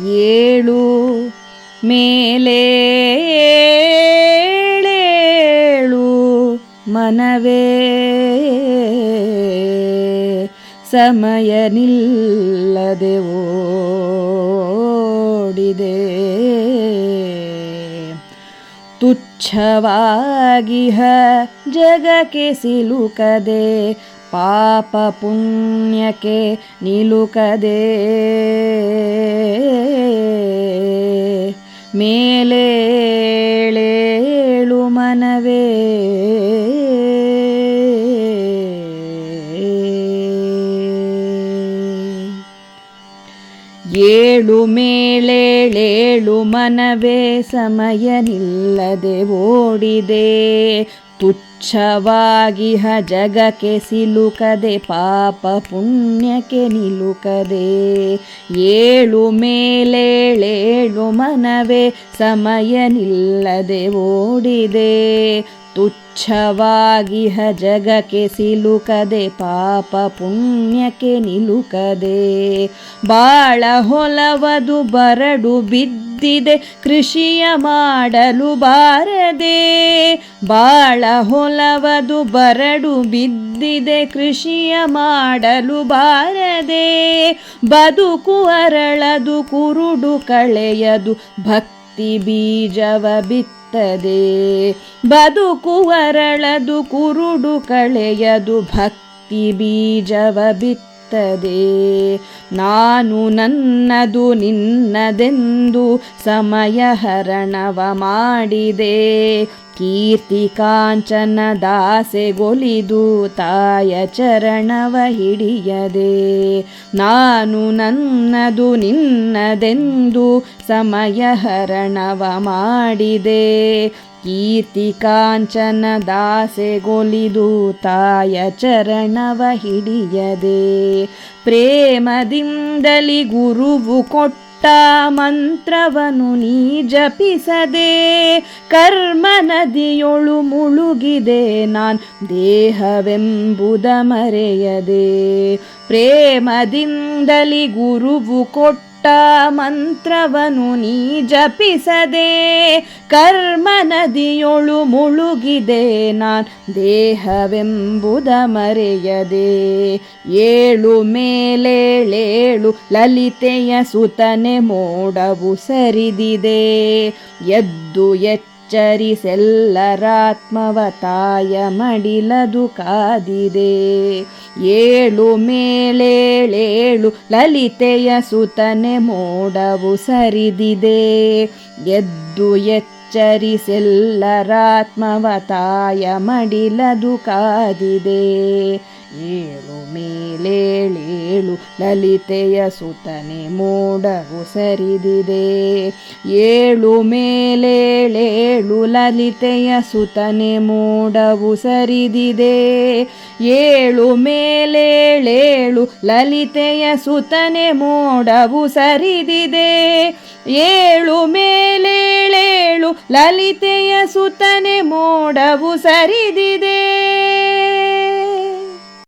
ಏಳು ಮೇಲೇಳೇಳು ಮನವೇ ಸಮಯ ನಿಲ್ಲದೆ ಓಡಿದೆ. ತುಚ್ಛವಾಗಿಹ ಜಗಕ್ಕೆ ಸಿಲುಕದೆ ಪಾಪ ಪುಣ್ಯಕ್ಕೆ ನಿಲುಕದೆ. ಮೇಲೇಳೇಳು ಮನವೇ ಏಳು ಮೇಲೇಳೇಳು ಮನವೇ ಸಮಯ ನಿಲ್ಲದೆ ಓಡಿದೆ. ತುಚ್ಛವಾಗಿಹ ಜಗಕ್ಕೆ ಸಿಲುಕದೆ ಪಾಪ ಪುಣ್ಯಕ್ಕೆ ನಿಲುಕದೆ. ಏಳು ಮೇಲೇಳೇಳು ಮನವೇ ಸಮಯ ನಿಲ್ಲದೆ ಓಡಿದೆ. ತುಚ್ಛವಾಗಿಹ ಜಗಕ್ಕೆ ಸಿಲುಕದೆ ಪಾಪ ಪುಣ್ಯಕ್ಕೆ ನಿಲುಕದೆ. ಬಾಳ ಹೊಲವದು ಬರಡು ಬಿದ್ದಿದೆ ಕೃಷಿಯ ಮಾಡಲು ಬಾರದೆ. ಬಾಳ ಹೊಲವದು ಬರಡು ಬಿದ್ದಿದೆ ಕೃಷಿಯ ಮಾಡಲು ಬಾರದೆ. ಬದುಕು ಅರಳದು ಕುರುಡು ಕಳೆಯದು ಭಕ್ತಿ ಬೀಜವ ಬಿತ್ತದೆ. ಬದುಕು ಅರಳದು ಕುರುಡು ಕಳೆಯದು ಭಕ್ತಿ ಬೀಜವ ಬಿತ್ತದೆ. ನಾನು ನನ್ನದು ನಿನ್ನದೆಂದು ಸಮಯ ಹರಣವ ಮಾಡಿದೆ. ಕೀರ್ತಿ ಕಾಂಚನ ದಾಸೆಗೊಲಿದು ತಾಯ ಚರಣವ ಹಿಡಿಯದೆ. ನಾನು ನನ್ನದು ನಿನ್ನದೆಂದು ಸಮಯ ಹರಣವ ಮಾಡಿದೆ. ಕೀರ್ತಿ ಕಾಂಚನ ದಾಸೆಗೊಲಿದು ತಾಯ ಚರಣವ ಹಿಡಿಯದೆ. ಪ್ರೇಮದಿಂದಲಿ ಗುರುವು ಕೊಟ್ಟ ಮಂತ್ರವನು ನೀ ಜಪಿಸದೆ. ಕರ್ಮ ನದಿಯೊಳು ಮುಳುಗಿದೆ ನಾನ್ ದೇಹವೆಂಬುದ ಮರೆಯದೆ. ಪ್ರೇಮದಿಂದಲಿ ಗುರುವು ಕೊಟ್ಟ ಮಂತ್ರವನು ನೀ ಜಪಿಸದೆ. ಕರ್ಮ ನದಿಯೊಳು ಮುಳುಗಿದೆ ನಾನ್ ದೇಹವೆಂಬುದ ಮರೆಯದೆ. ಏಳು ಮೇಲೇಳೇಳು ಲಲಿತೆಯ ಸುತನೆ ಮೋಡವು ಸರಿದಿದೆ. ಎದ್ದು ಎಚ್ಚರಿಸೆಲ್ಲರಾತ್ಮವ ತಾಯ ಮಡಿಲದು ಕಾದಿದೆ. ಏಳು ಮೇಲೇಳೇಳು ಲಲಿತೆಯ ಸುತನೆ ಮೋಡವು ಸರಿದಿದೆ. ಎದ್ದು ಎಚ್ಚರಿಸೆಲ್ಲರಾತ್ಮವ ತಾಯ ಮಡಿಲದು ಕಾದಿದೆ. ಏಳು ಮೇಲೇಳೇಳು ಲಲಿತೆಯ ಸುತನೆ ಮೋಡವು ಸರಿದಿದೆ. ಏಳು ಮೇಲೇಳೇಳು ಲಲಿತೆಯ ಸುತನೆ ಮೋಡವು ಸರಿದಿದೆ. ಏಳು ಮೇಲೇಳೇಳು ಲಲಿತೆಯ ಸುತನೆ ಮೋಡವು ಸರಿದಿದೆ. ಏಳು ಮೇಲೇಳೇಳು ಲಲಿತೆಯ ಸುತನೆ ಮೋಡವು ಸರಿದಿದೆ.